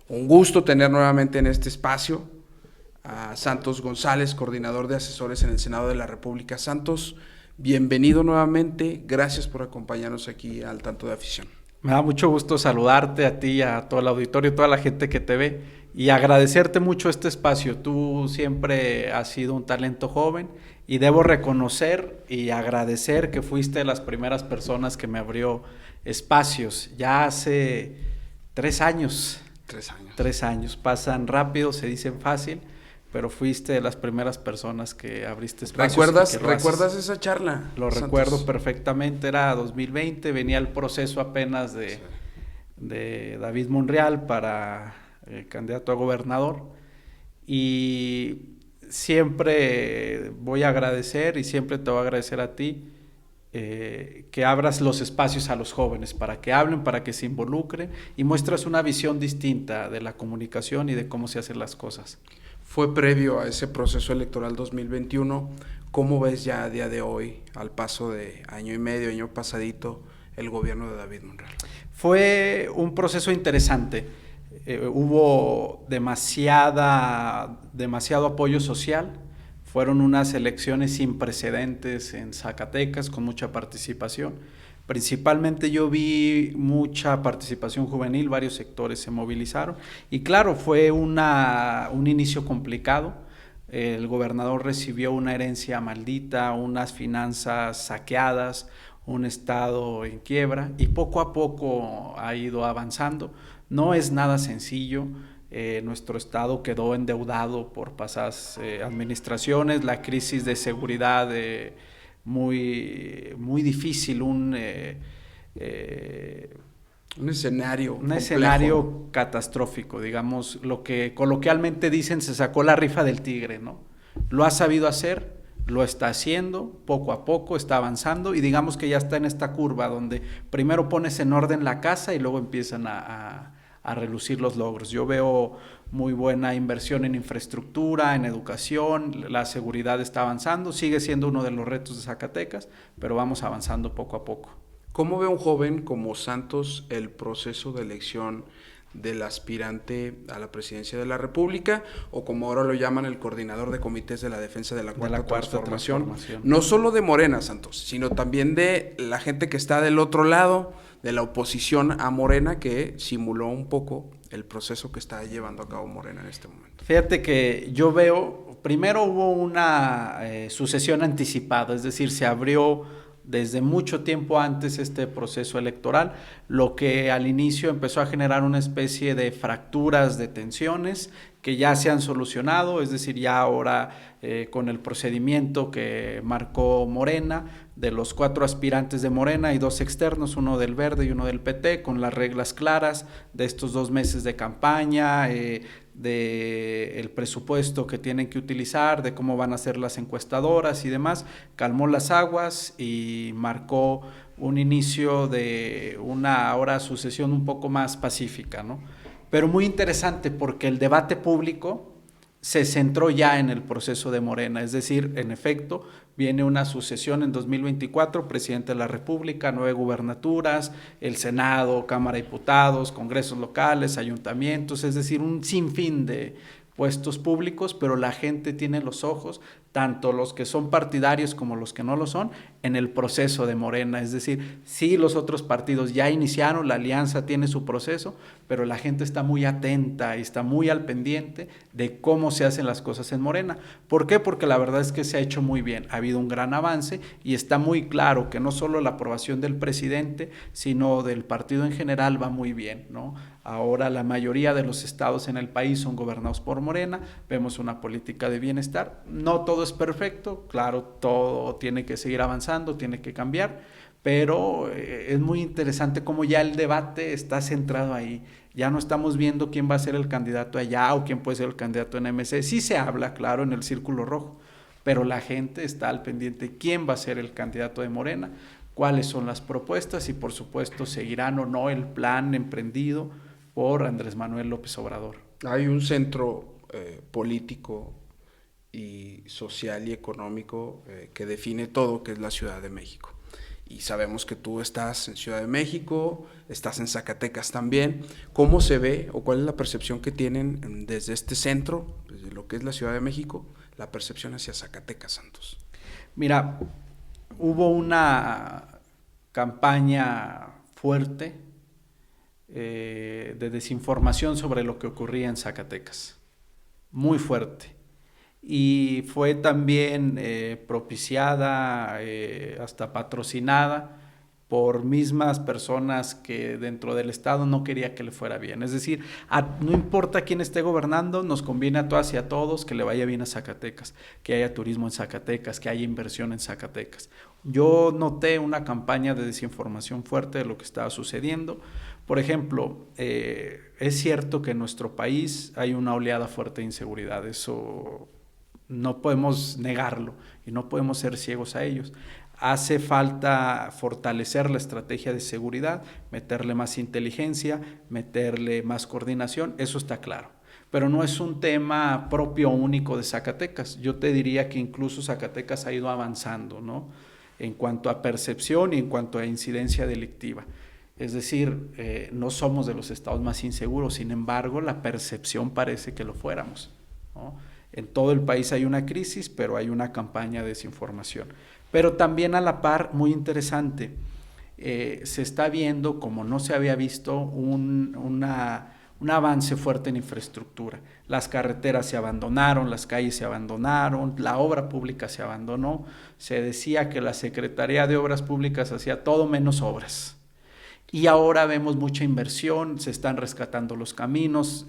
Un gusto tener nuevamente en este espacio a Santos González, coordinador de asesores en el Senado de la República. Santos, bienvenido nuevamente, gracias por acompañarnos aquí al Tanto de Afición. Me da mucho gusto saludarte a ti, a todo el auditorio, toda la gente que te ve y agradecerte mucho este espacio. Tú siempre has sido un talento joven y debo reconocer y agradecer que fuiste de las primeras personas que me abrió espacios. Ya hace 3 años. 3 años. 3 años. Pasan rápido, se dicen fácil, pero fuiste de las primeras personas que abriste espacios. ¿Recuerdas esa charla? Lo Santos? recuerdo perfectamente, era 2020, venía el proceso apenas Sí. de David Monreal para candidato a gobernador y siempre voy a agradecer y siempre te voy a agradecer a ti que abras los espacios a los jóvenes para que hablen, para que se involucren y muestras una visión distinta de la comunicación y de cómo se hacen las cosas. Fue previo a ese proceso electoral 2021. ¿Cómo ves ya a día de hoy, al paso de año y medio, año pasadito, el gobierno de David Monreal? Fue un proceso interesante. Hubo demasiado apoyo social. Fueron unas elecciones sin precedentes en Zacatecas, con mucha participación. Principalmente yo vi mucha participación juvenil, varios sectores se movilizaron y claro, fue un inicio complicado. El gobernador recibió una herencia maldita, unas finanzas saqueadas, un estado en quiebra y poco a poco ha ido avanzando. No es nada sencillo. Nuestro estado quedó endeudado por pasadas administraciones, la crisis de seguridad muy difícil, Un escenario catastrófico, digamos, lo que coloquialmente dicen, se sacó la rifa del tigre, ¿no? Lo ha sabido hacer, lo está haciendo, poco a poco está avanzando y digamos que ya está en esta curva donde primero pones en orden la casa y luego empiezan a relucir los logros. Yo veo muy buena inversión en infraestructura, en educación, la seguridad está avanzando, sigue siendo uno de los retos de Zacatecas, pero vamos avanzando poco a poco. ¿Cómo ve un joven como Santos el proceso de elección del aspirante a la presidencia de la República, o como ahora lo llaman, el coordinador de comités de la defensa de la cuarta transformación? No solo de Morena, Santos, sino también de la gente que está del otro lado, de la oposición a Morena, que simuló un poco el proceso que está llevando a cabo Morena en este momento. Fíjate que yo veo, primero hubo una sucesión anticipada, es decir, se abrió desde mucho tiempo antes este proceso electoral, lo que al inicio empezó a generar una especie de fracturas, de tensiones que ya se han solucionado, es decir, ya ahora con el procedimiento que marcó Morena, de los 4 aspirantes de Morena y 2 externos, uno del Verde y uno del PT, con las reglas claras de estos 2 meses de campaña, de el presupuesto que tienen que utilizar, de cómo van a ser las encuestadoras y demás, calmó las aguas y marcó un inicio de una ahora sucesión un poco más pacífica, ¿no? Pero muy interesante porque el debate público se centró ya en el proceso de Morena, es decir, en efecto, viene una sucesión en 2024, presidente de la República, 9 gubernaturas, el Senado, Cámara de Diputados, congresos locales, ayuntamientos, es decir, un sinfín de puestos públicos, pero la gente tiene los ojos, tanto los que son partidarios como los que no lo son, en el proceso de Morena. Es decir, sí, los otros partidos ya iniciaron, la alianza tiene su proceso, pero la gente está muy atenta y está muy al pendiente de cómo se hacen las cosas en Morena. ¿Por qué? Porque la verdad es que se ha hecho muy bien, ha habido un gran avance y está muy claro que no solo la aprobación del presidente, sino del partido en general va muy bien, ¿no? Ahora la mayoría de los estados en el país son gobernados por Morena, vemos una política de bienestar, no todo es perfecto, claro, todo tiene que seguir avanzando, tiene que cambiar, pero es muy interesante cómo ya el debate está centrado ahí. Ya no estamos viendo quién va a ser el candidato allá o quién puede ser el candidato en MC. Sí se habla, claro, en el círculo rojo, pero la gente está al pendiente quién va a ser el candidato de Morena, cuáles son las propuestas y por supuesto seguirán o no el plan emprendido por Andrés Manuel López Obrador. Hay un centro político y social y económico que define todo, que es la Ciudad de México. y sabemos que tú estás en Ciudad de México, estás en Zacatecas también. ¿Cómo se ve o cuál es la percepción que tienen desde este centro, desde lo que es la Ciudad de México, la percepción hacia Zacatecas, Santos? Mira, hubo una campaña fuerte de desinformación sobre lo que ocurría en Zacatecas, muy fuerte, y fue también propiciada, hasta patrocinada por mismas personas que dentro del Estado no quería que le fuera bien. Es decir, no importa quién esté gobernando, nos conviene a todas y a todos que le vaya bien a Zacatecas, que haya turismo en Zacatecas, que haya inversión en Zacatecas. Yo noté una campaña de desinformación fuerte de lo que estaba sucediendo. Por ejemplo, es cierto que en nuestro país hay una oleada fuerte de inseguridad, eso no podemos negarlo y no podemos ser ciegos a ellos. Hace falta fortalecer la estrategia de seguridad, meterle más inteligencia, meterle más coordinación, eso está claro. Pero no es un tema propio único de Zacatecas. Yo te diría que incluso Zacatecas ha ido avanzando, ¿no? En cuanto a percepción y en cuanto a incidencia delictiva. Es decir, no somos de los estados más inseguros, sin embargo, la percepción parece que lo fuéramos, ¿no? En todo el país hay una crisis, pero hay una campaña de desinformación. Pero también a la par, muy interesante, se está viendo, como no se había visto, un avance fuerte en infraestructura. Las carreteras se abandonaron, las calles se abandonaron, la obra pública se abandonó. Se decía que la Secretaría de Obras Públicas hacía todo menos obras. Y ahora vemos mucha inversión, se están rescatando los caminos.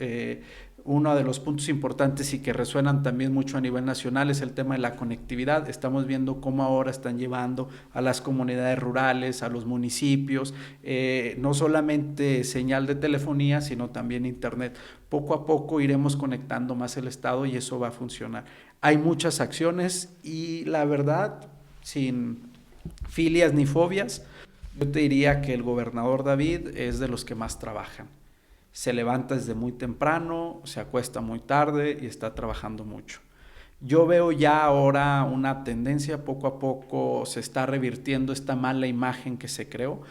Uno de los puntos importantes y que resuenan también mucho a nivel nacional es el tema de la conectividad. Estamos viendo cómo ahora están llevando a las comunidades rurales, a los municipios, no solamente señal de telefonía, sino también internet. Poco a poco iremos conectando más el Estado y eso va a funcionar. Hay muchas acciones y la verdad, sin filias ni fobias, yo te diría que el gobernador David es de los que más trabajan. Se levanta desde muy temprano, se acuesta muy tarde y está trabajando mucho. Yo veo ya ahora una tendencia, poco a poco se está revirtiendo esta mala imagen que se creó.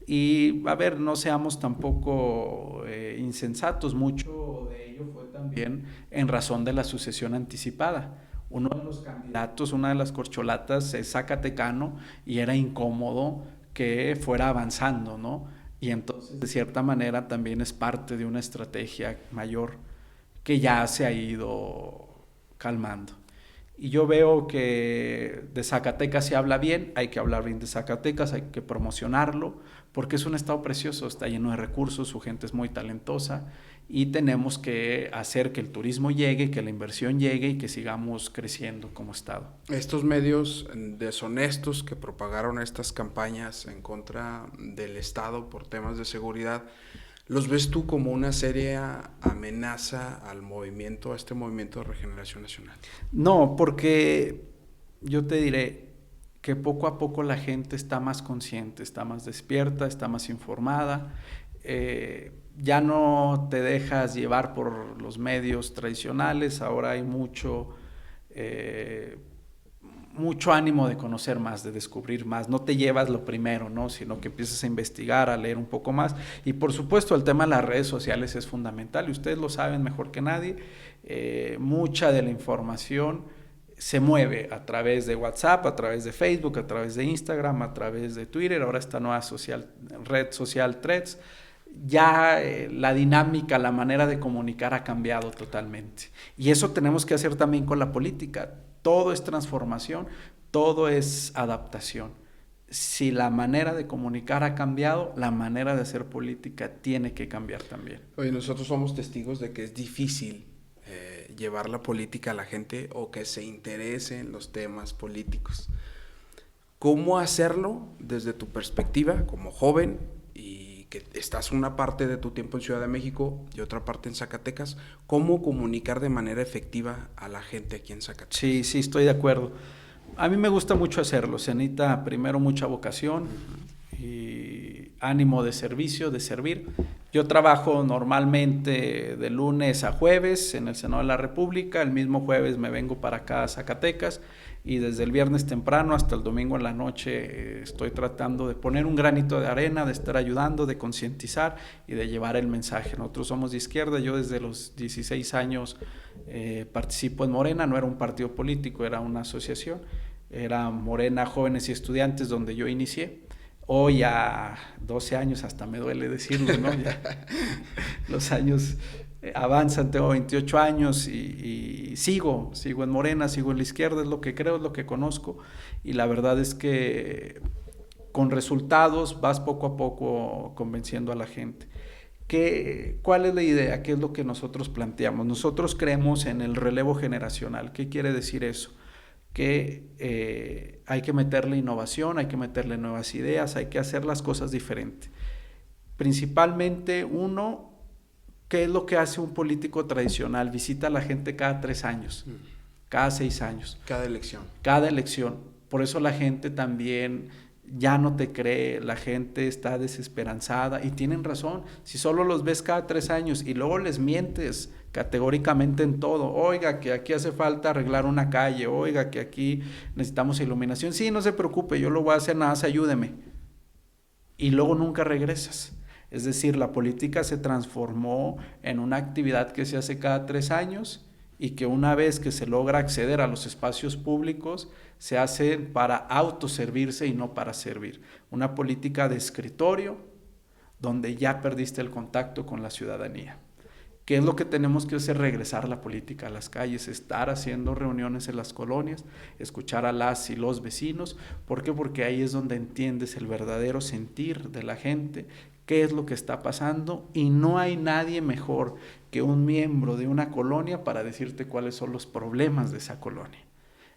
Y a ver, no seamos tampoco insensatos, mucho de ello fue también en razón de la sucesión anticipada. Uno de los candidatos, una de las corcholatas es zacatecano y era incómodo que fuera avanzando, ¿no? Y entonces, de cierta manera, también es parte de una estrategia mayor que ya se ha ido calmando. Y yo veo que de Zacatecas se habla bien, hay que hablar bien de Zacatecas, hay que promocionarlo, porque es un estado precioso, está lleno de recursos, su gente es muy talentosa y tenemos que hacer que el turismo llegue, que la inversión llegue y que sigamos creciendo como estado. Estos medios deshonestos que propagaron estas campañas en contra del Estado por temas de seguridad, ¿los ves tú como una seria amenaza al movimiento, a este movimiento de regeneración nacional? No, porque yo te diré que poco a poco la gente está más consciente, está más despierta, está más informada, ya no te dejas llevar por los medios tradicionales, ahora hay mucho ánimo de conocer más, de descubrir más. No te llevas lo primero, ¿no? Sino que empiezas a investigar, a leer un poco más. Y por supuesto el tema de las redes sociales es fundamental y ustedes lo saben mejor que nadie. Mucha de la información se mueve a través de WhatsApp, a través de Facebook, a través de Instagram, a través de Twitter, ahora esta nueva red social Threads. Ya la dinámica, la manera de comunicar ha cambiado totalmente. Y eso tenemos que hacer también con la política. Todo es transformación, todo es adaptación. Si la manera de comunicar ha cambiado, la manera de hacer política tiene que cambiar también. Oye, nosotros somos testigos de que es difícil llevar la política a la gente o que se interese en los temas políticos. ¿Cómo hacerlo desde tu perspectiva como joven y que estás una parte de tu tiempo en Ciudad de México y otra parte en Zacatecas? ¿Cómo comunicar de manera efectiva a la gente aquí en Zacatecas? Sí, estoy de acuerdo. A mí me gusta mucho hacerlo. Se necesita primero mucha vocación y ánimo de servicio, de servir. Yo trabajo normalmente de lunes a jueves en el Senado de la República, el mismo jueves me vengo para acá a Zacatecas y desde el viernes temprano hasta el domingo en la noche estoy tratando de poner un granito de arena, de estar ayudando, de concientizar y de llevar el mensaje. Nosotros somos de izquierda, yo desde los 16 años participo en Morena, no era un partido político, era una asociación, era Morena Jóvenes y Estudiantes donde yo inicié. Hoy a 12 años, hasta me duele decirlo, ¿no? Ya, los años avanzan, tengo 28 años y sigo en Morena, sigo en la izquierda, es lo que creo, es lo que conozco, y la verdad es que con resultados vas poco a poco convenciendo a la gente. ¿Cuál es la idea? ¿Qué es lo que nosotros planteamos? Nosotros creemos en el relevo generacional. ¿Qué quiere decir eso? Que hay que meterle innovación, hay que meterle nuevas ideas, hay que hacer las cosas diferentes. Principalmente uno, ¿qué es lo que hace un político tradicional? Visita a la gente cada 3 años, cada 6 años. Cada elección. Cada elección. Por eso la gente también ya no te cree, la gente está desesperanzada y tienen razón. Si solo los ves cada 3 años y luego les mientes categóricamente en todo, oiga que aquí hace falta arreglar una calle, oiga que aquí necesitamos iluminación, sí, no se preocupe, yo lo voy a hacer, nada más ayúdeme, y luego nunca regresas. Es decir, la política se transformó en una actividad que se hace cada 3 años y que una vez que se logra acceder a los espacios públicos se hace para autoservirse y no para servir. Una política de escritorio donde ya perdiste el contacto con la ciudadanía. ¿Qué es lo que tenemos que hacer? Regresar la política a las calles, estar haciendo reuniones en las colonias, escuchar a las y los vecinos. ¿Por qué? Porque ahí es donde entiendes el verdadero sentir de la gente, qué es lo que está pasando, y no hay nadie mejor que un miembro de una colonia para decirte cuáles son los problemas de esa colonia.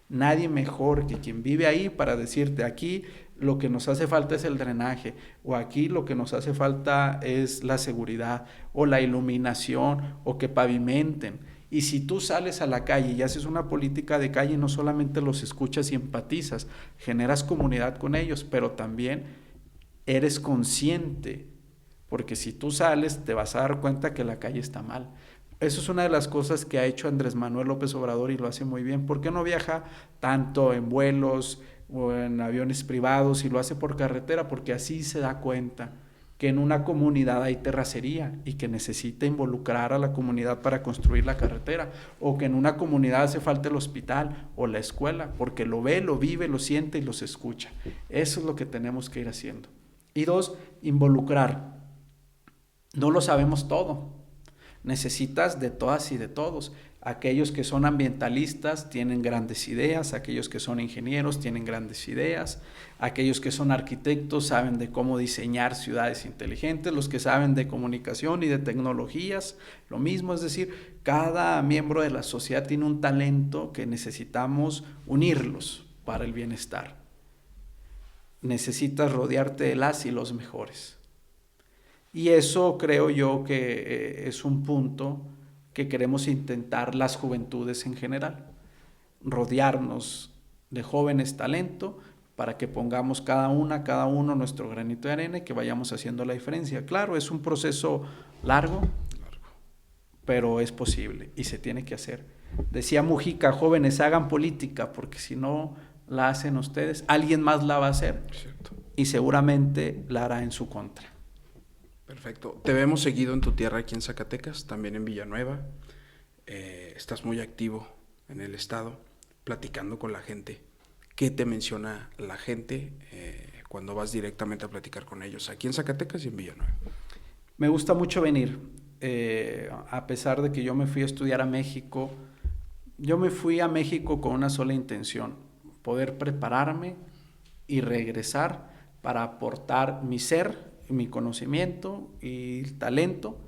Nadie mejor que quien vive ahí para decirte aquí lo que nos hace falta es el drenaje, o aquí lo que nos hace falta es la seguridad, o la iluminación, o que pavimenten. Y si tú sales a la calle y haces una política de calle, no solamente los escuchas y empatizas, generas comunidad con ellos, pero también eres consciente, porque si tú sales te vas a dar cuenta que la calle está mal. Eso es una de las cosas que ha hecho Andrés Manuel López Obrador y lo hace muy bien. ¿Por qué no viaja tanto en vuelos o en aviones privados y lo hace por carretera? Porque así se da cuenta que en una comunidad hay terracería y que necesita involucrar a la comunidad para construir la carretera, o que en una comunidad hace falta el hospital o la escuela, porque lo ve, lo vive, lo siente y los escucha. Eso es lo que tenemos que ir haciendo. Y 2, involucrar. No lo sabemos todo. Necesitas de todas y de todos. Aquellos que son ambientalistas tienen grandes ideas, aquellos que son ingenieros tienen grandes ideas, aquellos que son arquitectos saben de cómo diseñar ciudades inteligentes, los que saben de comunicación y de tecnologías, lo mismo. Es decir, cada miembro de la sociedad tiene un talento que necesitamos unirlos para el bienestar. Necesitas rodearte de las y los mejores. Y eso creo yo que es un punto que queremos intentar las juventudes en general, rodearnos de jóvenes talento para que pongamos cada uno nuestro granito de arena y que vayamos haciendo la diferencia. Claro, es un proceso largo, pero es posible y se tiene que hacer. Decía Mujica, jóvenes, hagan política, porque si no la hacen ustedes, alguien más la va a hacer. Cierto. Y seguramente la hará en su contra. Perfecto. Te vemos seguido en tu tierra aquí en Zacatecas, también en Villanueva. Estás muy activo en el estado, platicando con la gente. ¿Qué te menciona la gente cuando vas directamente a platicar con ellos aquí en Zacatecas y en Villanueva? Me gusta mucho venir. A pesar de que yo me fui a estudiar a México, yo me fui a México con una sola intención: poder prepararme y regresar para aportar mi ser, mi conocimiento y talento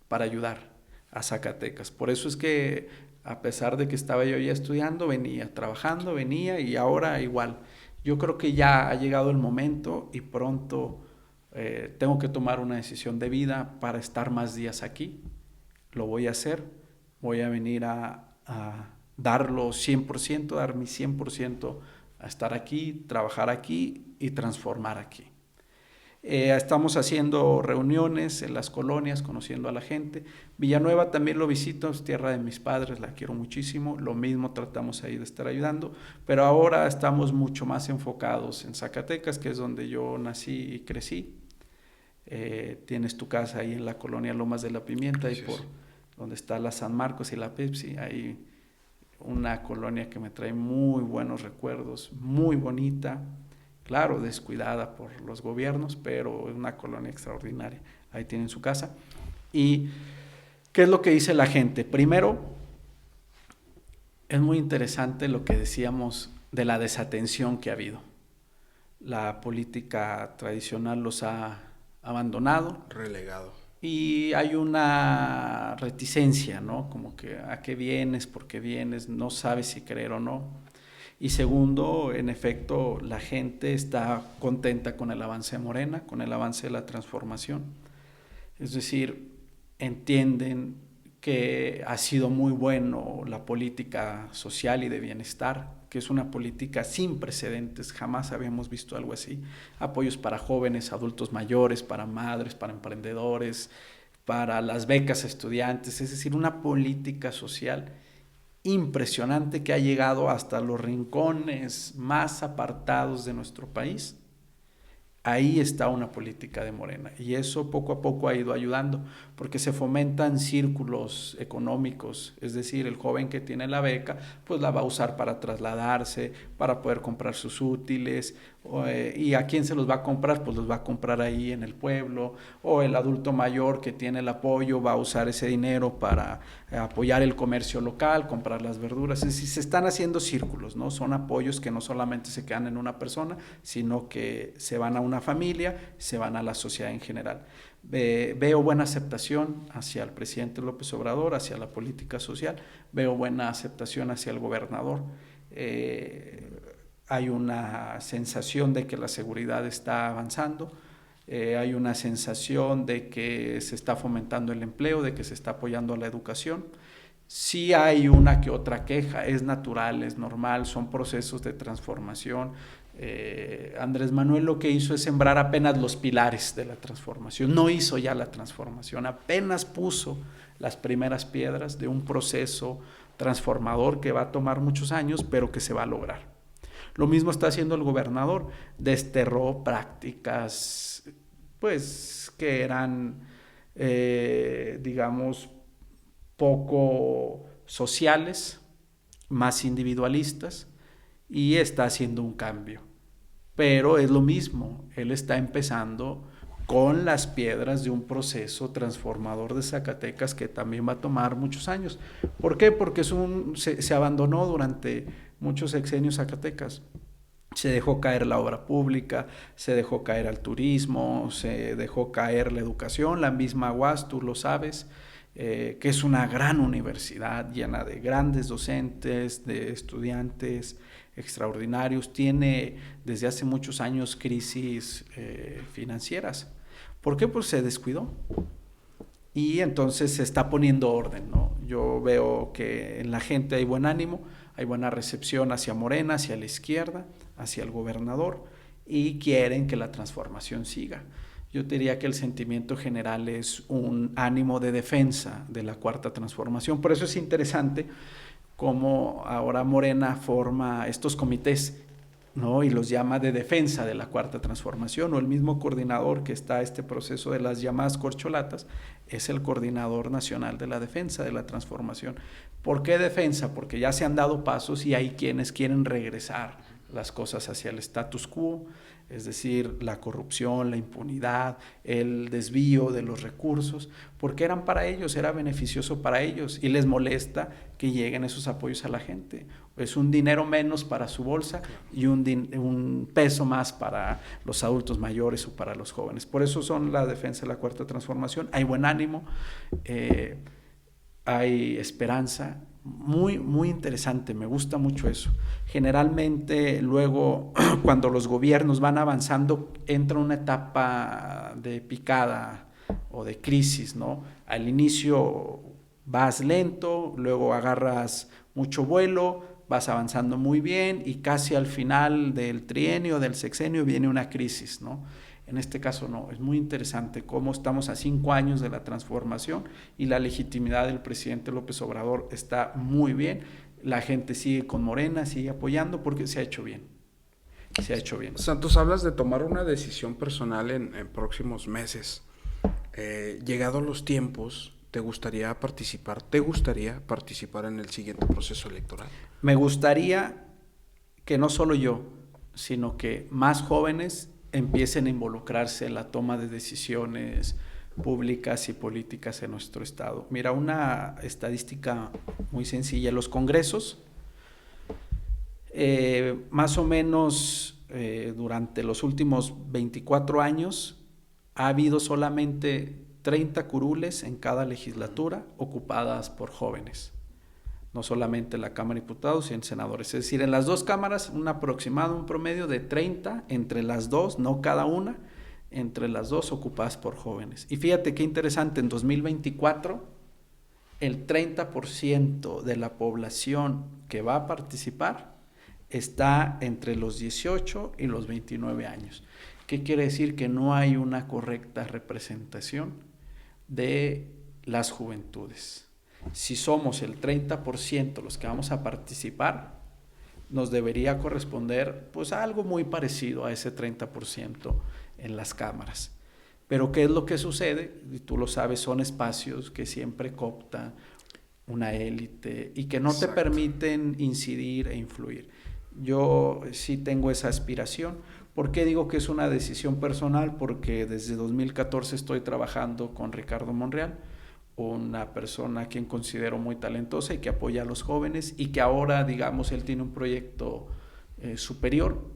para ayudar a Zacatecas. Por eso es que a pesar de que estaba yo ya estudiando, venía, trabajando, venía, y ahora igual. Yo creo que ya ha llegado el momento y pronto tengo que tomar una decisión de vida para estar más días aquí. Lo voy a hacer, voy a venir a darlo 100%, dar mi 100% a estar aquí, trabajar aquí y transformar aquí. Estamos haciendo reuniones en las colonias, conociendo a la gente. Villanueva también lo visito, es tierra de mis padres, la quiero muchísimo. Lo mismo tratamos ahí de estar ayudando, pero ahora estamos mucho más enfocados en Zacatecas, que es donde yo nací y crecí. Tienes tu casa ahí en la colonia Lomas de la Pimienta, ahí por donde está la San Marcos y la Pepsi, ahí una colonia que me trae muy buenos recuerdos, muy bonita, claro, descuidada por los gobiernos, pero es una colonia extraordinaria. Ahí tienen su casa. ¿Y qué es lo que dice la gente? Primero, es muy interesante lo que decíamos de la desatención que ha habido. La política tradicional los ha abandonado. Relegado. Y hay una reticencia, ¿no? Como que a qué vienes, por qué vienes, no sabes si creer o no. Y segundo, en efecto, la gente está contenta con el avance de Morena, con el avance de la transformación. Es decir, entienden que ha sido muy bueno la política social y de bienestar, que es una política sin precedentes, jamás habíamos visto algo así. Apoyos para jóvenes, adultos mayores, para madres, para emprendedores, para las becas a estudiantes, es decir, una política social impresionante que ha llegado hasta los rincones más apartados de nuestro país. Ahí está una política de Morena y eso poco a poco ha ido ayudando porque se fomentan círculos económicos, es decir, el joven que tiene la beca pues la va a usar para trasladarse, para poder comprar sus útiles y a quién se los va a comprar, pues los va a comprar ahí en el pueblo, o el adulto mayor que tiene el apoyo va a usar ese dinero para apoyar el comercio local, comprar las verduras, es decir, se están haciendo círculos, ¿no? Son apoyos que no solamente se quedan en una persona, sino que se van a una familia, se van a la sociedad en general. Veo buena aceptación hacia el presidente López Obrador, hacia la política social, veo buena aceptación hacia el gobernador. Hay una sensación de que la seguridad está avanzando, hay una sensación de que se está fomentando el empleo, de que se está apoyando a la educación. Sí hay una que otra queja, es natural, es normal, son procesos de transformación. Andrés Manuel lo que hizo es sembrar apenas los pilares de la transformación, no hizo ya la transformación, apenas puso las primeras piedras de un proceso transformador que va a tomar muchos años, pero que se va a lograr. Lo mismo está haciendo el gobernador, desterró prácticas pues que eran digamos poco sociales, más individualistas, y está haciendo un cambio. Pero es lo mismo, él está empezando con las piedras de un proceso transformador de Zacatecas que también va a tomar muchos años. ¿Por qué? Porque se abandonó durante muchos sexenios Zacatecas. Se dejó caer la obra pública, se dejó caer el turismo, se dejó caer la educación, la misma UAS, tú lo sabes, que es una gran universidad llena de grandes docentes, de estudiantes extraordinarios, tiene desde hace muchos años crisis financieras. ¿Por qué? Pues se descuidó. Y entonces se está poniendo orden, ¿no? Yo veo que en la gente hay buen ánimo, hay buena recepción hacia Morena, hacia la izquierda, hacia el gobernador, y quieren que la transformación siga. Yo diría que el sentimiento general es un ánimo de defensa de la Cuarta Transformación. Por eso es interesante cómo ahora Morena forma estos comités, ¿no? Y los llama de defensa de la Cuarta Transformación, o el mismo coordinador que está este proceso de las llamadas corcholatas es el coordinador nacional de la defensa de la transformación. ¿Por qué defensa? Porque ya se han dado pasos y hay quienes quieren regresar las cosas hacia el status quo, es decir, la corrupción, la impunidad, el desvío de los recursos, porque eran para ellos, era beneficioso para ellos y les molesta que lleguen esos apoyos a la gente. Es un dinero menos para su bolsa y un peso más para los adultos mayores o para los jóvenes. Por eso son la defensa de la Cuarta Transformación. Hay buen ánimo, hay esperanza. Muy, muy interesante, me gusta mucho eso. Generalmente luego cuando los gobiernos van avanzando entra una etapa de picada o de crisis, ¿no? Al inicio vas lento, luego agarras mucho vuelo, vas avanzando muy bien y casi al final del trienio, del sexenio viene una crisis, ¿no? En este caso no, es muy interesante cómo estamos a 5 años de la transformación y la legitimidad del presidente López Obrador está muy bien. La gente sigue con Morena, sigue apoyando porque se ha hecho bien. Se ha hecho bien. Santos, hablas de tomar una decisión personal en próximos meses. Llegados los tiempos, ¿te gustaría participar en el siguiente proceso electoral? Me gustaría que no solo yo, sino que más jóvenes empiecen a involucrarse en la toma de decisiones públicas y políticas en nuestro estado. Mira, una estadística muy sencilla, los congresos, más o menos durante los últimos 24 años ha habido solamente 30 curules en cada legislatura ocupadas por jóvenes. No solamente en la Cámara de Diputados y en senadores. Es decir, en las dos cámaras un aproximado, un promedio de 30 entre las dos, no cada una, entre las dos ocupadas por jóvenes. Y fíjate qué interesante, en 2024 el 30% de la población que va a participar está entre los 18 y los 29 años. ¿Qué quiere decir? Que no hay una correcta representación de las juventudes. Si somos el 30% los que vamos a participar, nos debería corresponder pues algo muy parecido a ese 30% en las cámaras. Pero ¿qué es lo que sucede? Y tú lo sabes, son espacios que siempre coopta una élite y que no te permiten incidir e influir. Yo sí tengo esa aspiración. ¿Por qué digo que es una decisión personal? Porque desde 2014 estoy trabajando con Ricardo Monreal, una persona a quien considero muy talentosa y que apoya a los jóvenes y que ahora, digamos, él tiene un proyecto superior,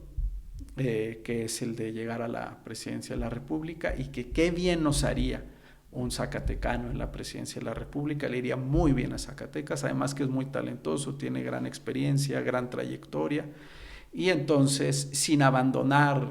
que es el de llegar a la presidencia de la República y que qué bien nos haría un zacatecano en la presidencia de la República, le iría muy bien a Zacatecas, además que es muy talentoso, tiene gran experiencia, gran trayectoria. Y entonces, sin abandonar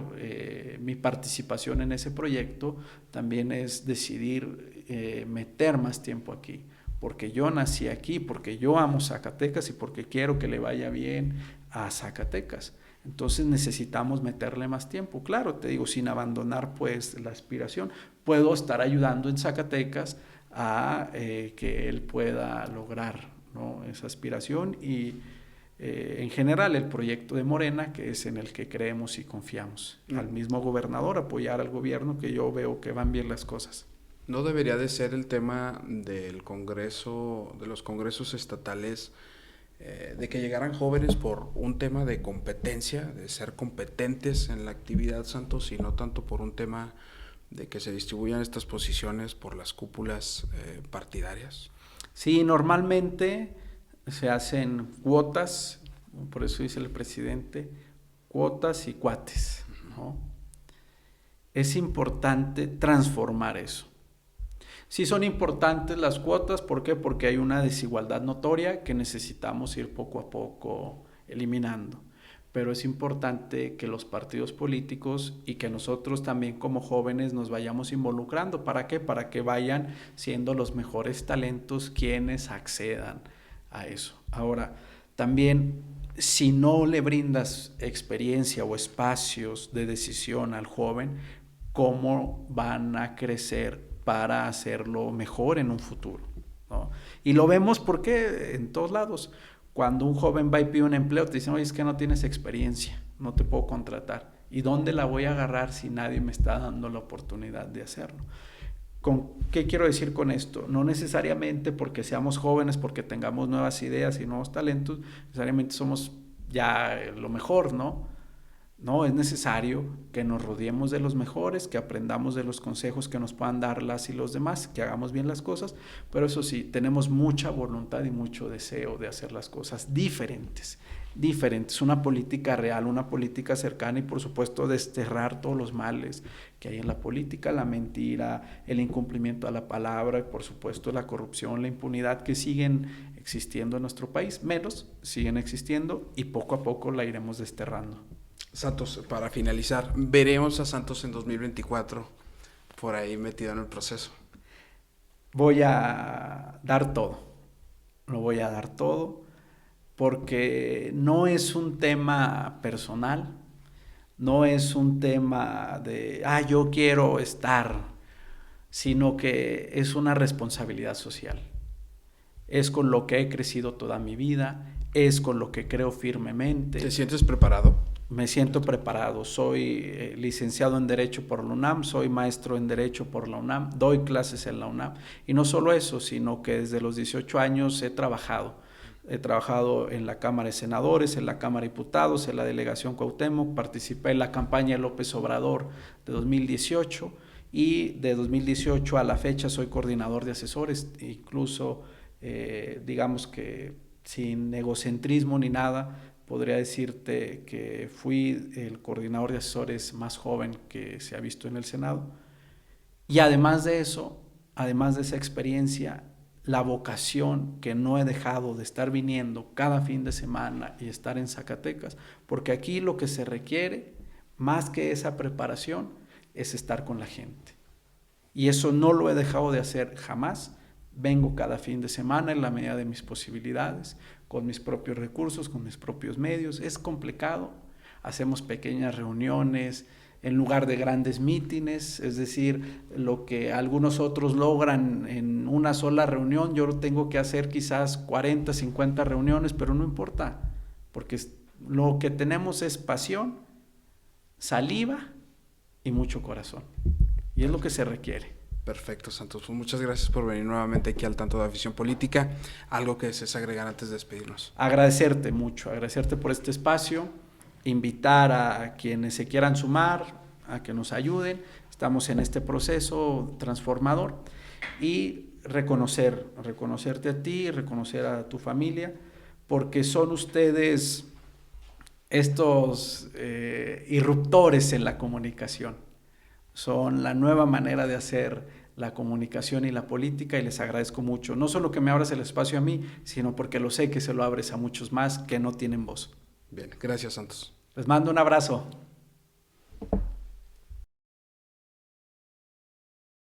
mi participación en ese proyecto, también es decidir meter más tiempo aquí, porque yo nací aquí, porque yo amo Zacatecas y porque quiero que le vaya bien a Zacatecas. Entonces necesitamos meterle más tiempo. Claro, te digo, sin abandonar pues la aspiración. Puedo estar ayudando en Zacatecas a que él pueda lograr, ¿no?, esa aspiración y en general el proyecto de Morena, que es en el que creemos y confiamos. Al mismo gobernador, apoyar al gobierno, que yo veo que van bien las cosas. ¿No debería de ser el tema del Congreso, de los congresos estatales, de que llegaran jóvenes por un tema de competencia, de ser competentes en la actividad, Santos, y no tanto por un tema de que se distribuyan estas posiciones por las cúpulas partidarias? Sí, normalmente se hacen cuotas, por eso dice el presidente, cuotas y cuates, ¿no? Es importante transformar eso. Sí son importantes las cuotas, ¿por qué? Porque hay una desigualdad notoria que necesitamos ir poco a poco eliminando. Pero es importante que los partidos políticos y que nosotros también como jóvenes nos vayamos involucrando. ¿Para qué? Para que vayan siendo los mejores talentos quienes accedan a eso. Ahora, también si no le brindas experiencia o espacios de decisión al joven, ¿cómo van a crecer para hacerlo mejor en un futuro, ¿no? Y lo vemos porque en todos lados. Cuando un joven va y pide un empleo, te dicen, oye, es que no tienes experiencia, no te puedo contratar. ¿Y dónde la voy a agarrar si nadie me está dando la oportunidad de hacerlo? ¿Qué quiero decir con esto? No necesariamente porque seamos jóvenes, porque tengamos nuevas ideas y nuevos talentos, necesariamente somos ya lo mejor, ¿no? No, es necesario que nos rodeemos de los mejores, que aprendamos de los consejos que nos puedan dar las y los demás, que hagamos bien las cosas, pero eso sí, tenemos mucha voluntad y mucho deseo de hacer las cosas diferentes, una política real, una política cercana y por supuesto desterrar todos los males que hay en la política, la mentira, el incumplimiento a la palabra y por supuesto la corrupción, la impunidad que siguen existiendo en nuestro país, menos siguen existiendo y poco a poco la iremos desterrando. Santos, para finalizar, ¿veremos a Santos en 2024 por ahí metido en el proceso? Voy a dar todo, lo voy a dar todo, porque no es un tema personal, No es un tema de, yo quiero estar, sino que es una responsabilidad social. Es con lo que he crecido toda mi vida, es con lo que creo firmemente. ¿Te sientes preparado? Me siento preparado. Soy licenciado en Derecho por la UNAM, soy maestro en Derecho por la UNAM, doy clases en la UNAM. Y no solo eso, sino que desde los 18 años he trabajado. He trabajado en la Cámara de Senadores, en la Cámara de Diputados, en la Delegación Cuauhtémoc, participé en la campaña de López Obrador de 2018 y de 2018 a la fecha soy coordinador de asesores, incluso digamos que sin egocentrismo ni nada, podría decirte que fui el coordinador de asesores más joven que se ha visto en el Senado. Y además de eso, además de esa experiencia, la vocación que no he dejado de estar viniendo cada fin de semana y estar en Zacatecas, porque aquí lo que se requiere, más que esa preparación, es estar con la gente. Y eso no lo he dejado de hacer jamás. Vengo cada fin de semana en la medida de mis posibilidades, con mis propios recursos, con mis propios medios. Es complicado, hacemos pequeñas reuniones en lugar de grandes mítines, es decir, lo que algunos otros logran en una sola reunión, yo tengo que hacer quizás 40, 50 reuniones, pero no importa, porque lo que tenemos es pasión, saliva y mucho corazón, y es lo que se requiere. Perfecto, Santos. Pues muchas gracias por venir nuevamente aquí al Tanto de Afición Política. ¿Algo que desees agregar antes de despedirnos? Agradecerte mucho, agradecerte por este espacio, invitar a quienes se quieran sumar, a que nos ayuden. Estamos en este proceso transformador y reconocerte a ti, reconocer a tu familia, porque son ustedes estos irruptores en la comunicación. Son la nueva manera de hacer la comunicación y la política y les agradezco mucho. No solo que me abras el espacio a mí, sino porque lo sé que se lo abres a muchos más que no tienen voz. Bien, gracias, Santos. Les mando un abrazo.